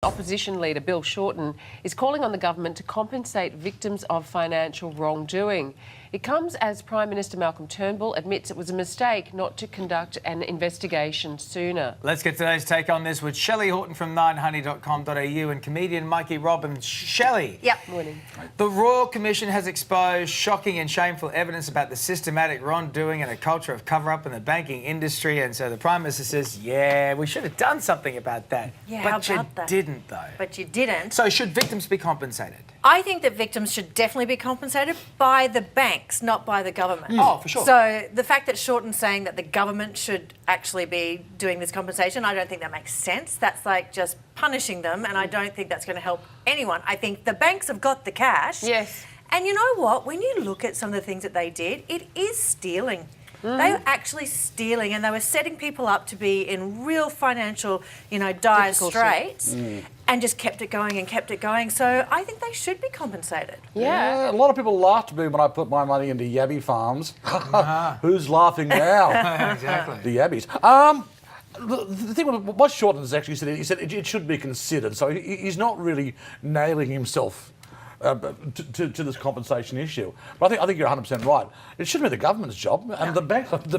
Opposition leader Bill Shorten is calling on the government to compensate victims of financial wrongdoing. It comes as Prime Minister Malcolm Turnbull admits it was a mistake not to conduct an investigation sooner. Let's get today's take on this with Shelley Horton from 9honey.com.au and comedian Mikey Robbins. Shelley. Yep. Morning. The Royal Commission has exposed shocking and shameful evidence about the systematic wrongdoing and a culture of cover-up in the banking industry, and so the Prime Minister says, yeah, we should have done something about that. Yeah, but how you about that? didn't, though. But you didn't. So should victims be compensated? I think that victims should definitely be compensated by the banks, not by the government. Oh, for sure. So the fact that Shorten's saying that the government should actually be doing this compensation, I don't think that makes sense. That's like just punishing them, and I don't think that's going to help anyone. I think the banks have got the cash. Yes. And you know what? When you look at some of the things that they did, it is stealing. They were actually stealing, and they were setting people up to be in real financial, dire straits, and just kept it going and kept it going. So I think they should be compensated. Yeah. A lot of people laughed at me when I put my money into Yabby Farms. Who's laughing now? Exactly. The Yabbies. The thing with what Shorten has actually said, he said it should be considered. So he's not really nailing himself to this compensation issue. But I think you're 100% right. It shouldn't be the government's job, and the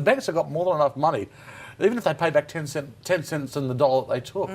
banks have got more than enough money, even if they pay back 10 cents in the dollar that they took.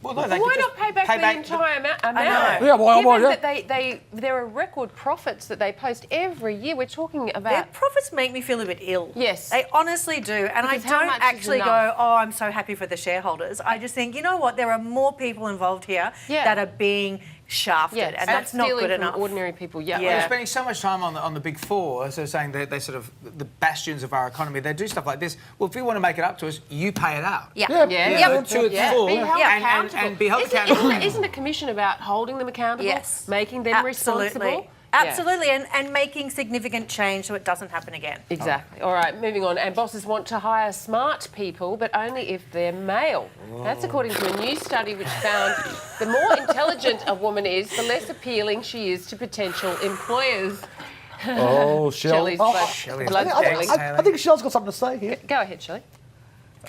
Well, Well, no, why not pay back the entire amount? I know. Yeah, Given that there are record profits that they post every year. We're talking about... Their profits make me feel a bit ill. Yes. They honestly do. And Because I how don't much is actually go, enough? oh, I'm so happy for the shareholders. I just think, you know what, there are more people involved here that are being shafted, Yes. and that's not stealing good from enough. ordinary people, Well, Yeah. they're spending so much time on the big four, so saying they sort of the bastions of our economy. They do stuff like this. Well, if you want to make it up to us, you pay it out. Yeah. Yeah. To its full, Be held accountable. and be held accountable. Isn't a commission about holding them accountable? Yes. Making them responsible? Absolutely, and making significant change so it doesn't happen again. Exactly. All right, moving on. And bosses want to hire smart people, but only if they're male. That's according to a new study which found the more intelligent a woman is, the less appealing she is to potential employers. Oh, Shelley's Shelley's blood boiling. I think Shell's got something to say here. Go ahead, Shelley.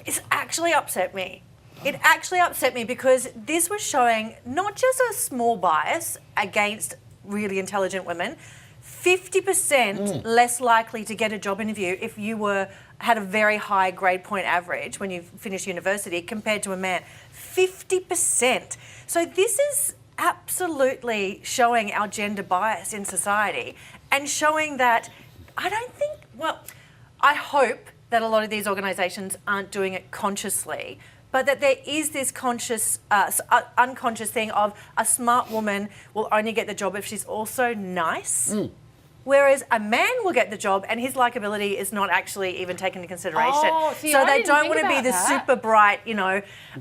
It's actually upset me. It actually upset me because this was showing not just a small bias against really intelligent women, 50% less likely to get a job interview if you had a very high grade point average when you finished university compared to a man. 50%. So this is absolutely showing our gender bias in society and showing that I hope that a lot of these organisations aren't doing it consciously, but that there is this unconscious thing of a smart woman will only get the job if she's also nice, whereas a man will get the job and his likability is not actually even taken into consideration. Oh, see, so I they didn't don't think want to be about the that. super bright,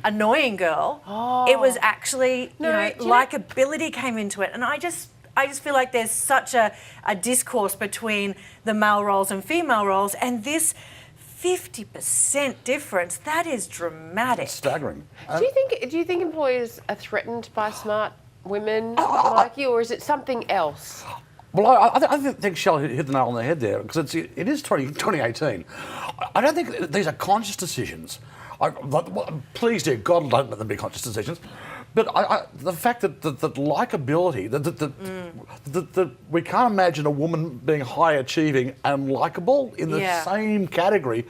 annoying girl. It was actually, likability came into it, and I just feel like there's such a discourse between the male roles and female roles, and this 50% difference, that is dramatic. It's staggering. Do you think employers are threatened by smart women like you, or is it something else? Well, I think Shelley hit the nail on the head there, because it is 2018. I don't think these are conscious decisions. Please, dear God, don't let them be conscious decisions. But the fact that likeability, that we can't imagine a woman being high achieving and likeable in the same category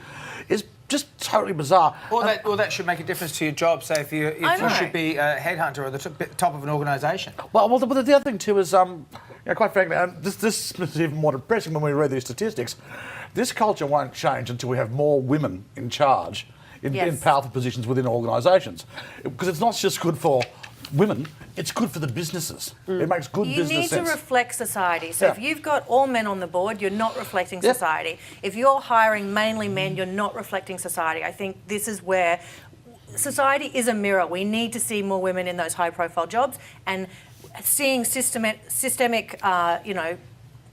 is just totally bizarre. Well, that should make a difference to your job. Say if you should be a headhunter or the top of an organisation. Well, the other thing too is, quite frankly, this is even more depressing when we read these statistics. This culture won't change until we have more women in charge in powerful positions within organisations, because it's not just good for women, it's good for the businesses. It makes good business sense. You need to reflect society. So if you've got all men on the board, you're not reflecting society. If you're hiring mainly men, you're not reflecting society. I think this is where society is a mirror. We need to see more women in those high-profile jobs, and seeing systemic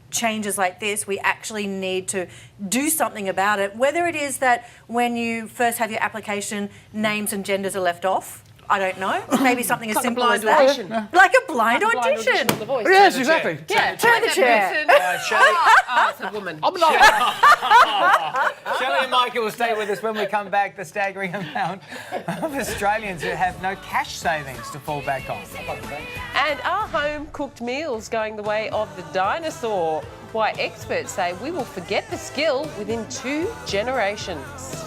changes like this, we actually need to do something about it, whether it is that when you first have your application, names and genders are left off, I don't know. Maybe something as Like a simple as blind that. audition. Like a blind audition. on The Voice. Yes, exactly. Yeah, Turn the chair. Shelley, Oh, it's a woman. I'm not. Shelley and Mikey will stay with us when we come back. The staggering amount of Australians who have no cash savings to fall back on. And are home-cooked meals going the way of the dinosaur? Why experts say we will forget the skill within 2 generations.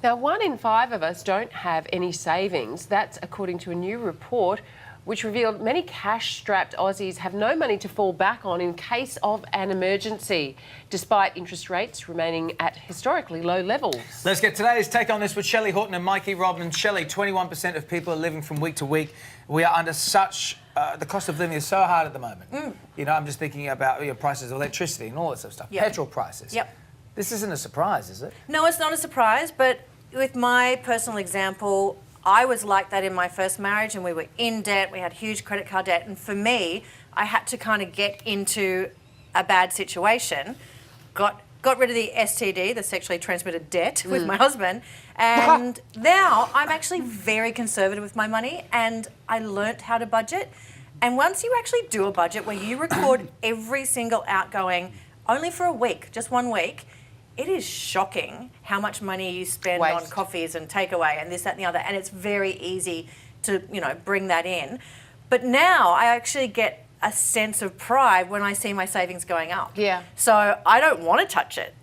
Now, 1 in 5 of us don't have any savings. That's according to a new report which revealed many cash-strapped Aussies have no money to fall back on in case of an emergency, despite interest rates remaining at historically low levels. Let's get today's take on this with Shelley Horton and Mikey Robin. Shelley, 21% of people are living from week to week. We are under such... the cost of living is so hard at the moment. You know, I'm just thinking about prices of electricity and all that sort of stuff. Yep. Petrol prices. Yep. This isn't a surprise, is it? No, it's not a surprise, but with my personal example, I was like that in my first marriage and we were in debt, we had huge credit card debt, and for me, I had to kind of get into a bad situation, got rid of the STD, the sexually transmitted debt, with my husband, and now I'm actually very conservative with my money and I learnt how to budget. And once you actually do a budget where you record every single outgoing only for a week, just 1 week, it is shocking how much money you spend on Waste. coffees and takeaway and this, that and the other, and it's very easy to, bring that in. But now I actually get a sense of pride when I see my savings going up. Yeah. So I don't want to touch it.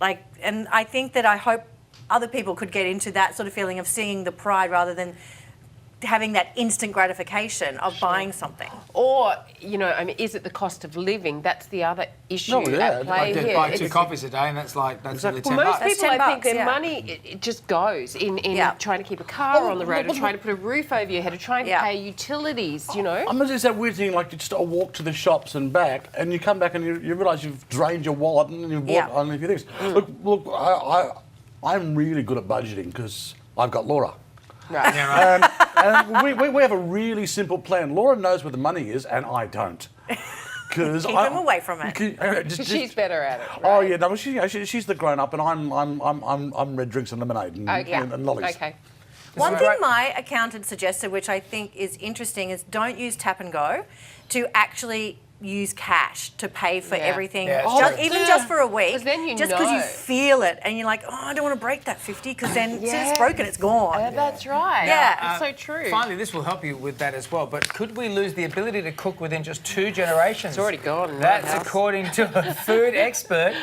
And I think that I hope other people could get into that sort of feeling of seeing the pride rather than having that instant gratification of buying something. Or, is it the cost of living? That's the other issue No, yeah, at play here. Buy 2 coffees a day and that's nearly Exactly. $10. Most That's people, I $10, think, their yeah. money it just goes in Yeah. trying to keep a car on the road, or well, trying to put a roof over your head, or trying to Yeah. pay utilities. I mean, it's that weird thing, like you just a walk to the shops and back, and you come back and you realise you've drained your wallet and you've bought only a few things. Look, I'm really good at budgeting because I've got Laura. Right. Yeah, right. And we have a really simple plan. Laura knows where the money is, and I don't. Keep them away from it. She's better at it. Oh right? yeah, no, she's the grown up, and I'm red drinks and lemonade and, Okay. and lollies. Okay. One thing my accountant suggested, which I think is interesting, is don't use tap and go, to actually use cash to pay for Yeah. everything, Yeah, it's true. even just for a week. 'Cause then you just because you know. feel it, and you're like, oh, I don't want to break that 50, because then as soon as it's broken, it's gone. That's right. Yeah. It's so true. Finally, this will help you with that as well. But could we lose the ability to cook within just 2 generations? It's already gone in my That's house. according to a food expert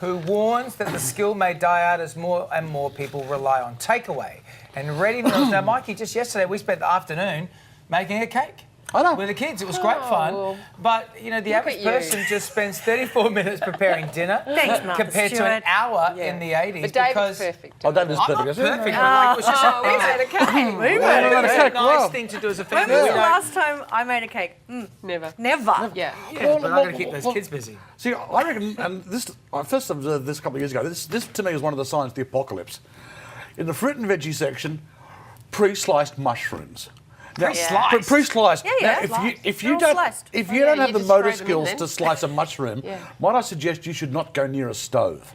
who warns that the skill may die out as more and more people rely on takeaway and ready meals. Now, Mikey, just yesterday we spent the afternoon making a cake. I know. With the kids. It was great fun. well, But, the average at you. person just spends 34 minutes preparing dinner Thanks, Martha compared to an Stewart. hour in the 80s. But David's because perfect. Oh, that is I'm not perfect. isn't it? perfect, but like, it was just Oh, we made a cake. We Yeah, made no, it. no, a cake, nice wow. thing to do as a When family. was We the don't- last time I made a cake? Never. Never. Yeah. Yeah, but I'm going to keep those kids busy. See, I reckon, and this I first observed this a couple of years ago. This to me is one of the signs of the apocalypse. In the fruit and veggie section, pre-sliced mushrooms. Now, Pre-sliced? Pre-sliced. Yeah, yeah. Now, if you They're all don't sliced. if Oh, you yeah, don't have you the just motor throw them in skills then. to slice a mushroom, Yeah. might I suggest you should not go near a stove?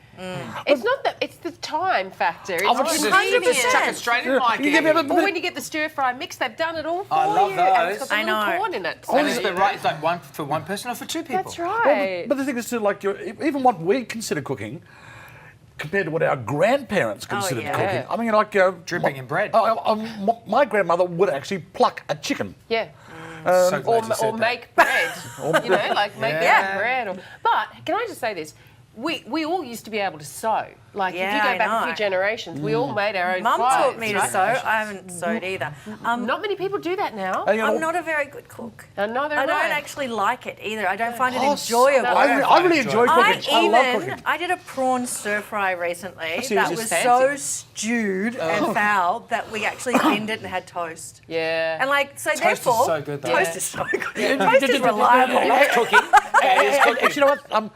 It's not that. It's the time factor. It's Oh, but the just- ingredients. just Chuck it straight in, Yeah, Mikey. you give me a bit- Or when you get the stir fry mix, they've done it all for I love you. And it's those. got the I little know. corn in it. And it's the right, it's like one for one person or for 2 people. That's right. But the thing is, too, like even what we consider cooking, compared to what our grandparents considered yeah. cooking. I mean, like Dripping in bread. My grandmother would actually pluck a chicken. Yeah. So glad you said Or that. make bread. Like make Yeah. bread. But can I just say this? We all used to be able to sew. Like if Yeah, you I go back a know. few generations, we all made our own Mum clothes. taught me to right? sew. I haven't sewed either. Not many people do that now. And, you know, I'm not a very good cook. Neither I am don't I. actually like it either. I don't find it Oh, enjoyable. no. I really enjoy I cooking. I love cooking. I did a prawn stir fry recently see, that it's was just so fancy. stewed and foul that we actually binned it and had toast. Yeah. And so Toast is therefore, so good, though. toast Yeah. is so good. Yeah. Toast is reliable. That's cooking. That is cooking. You know what?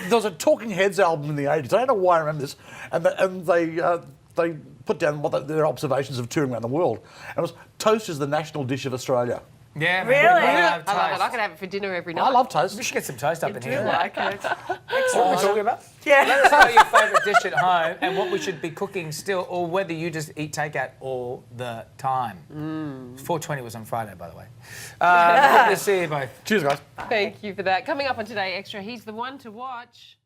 There was a Talking Heads album in the 80s. I don't know why I remember this. And they put down their observations of touring around the world. And it was toast is the national dish of Australia. Yeah, man. Really? We I love like it. toast. I could have it for dinner every night. I love toast. We should get some toast up in Do here. like it. What are we talking about? Yeah. Let us know your favourite dish at home and what we should be cooking still, or whether you just eat takeout all the time. 4:20 was on Friday, by the way. Good to see you both. Cheers, guys. Thank you for that. Coming up on Today Extra, he's the one to watch.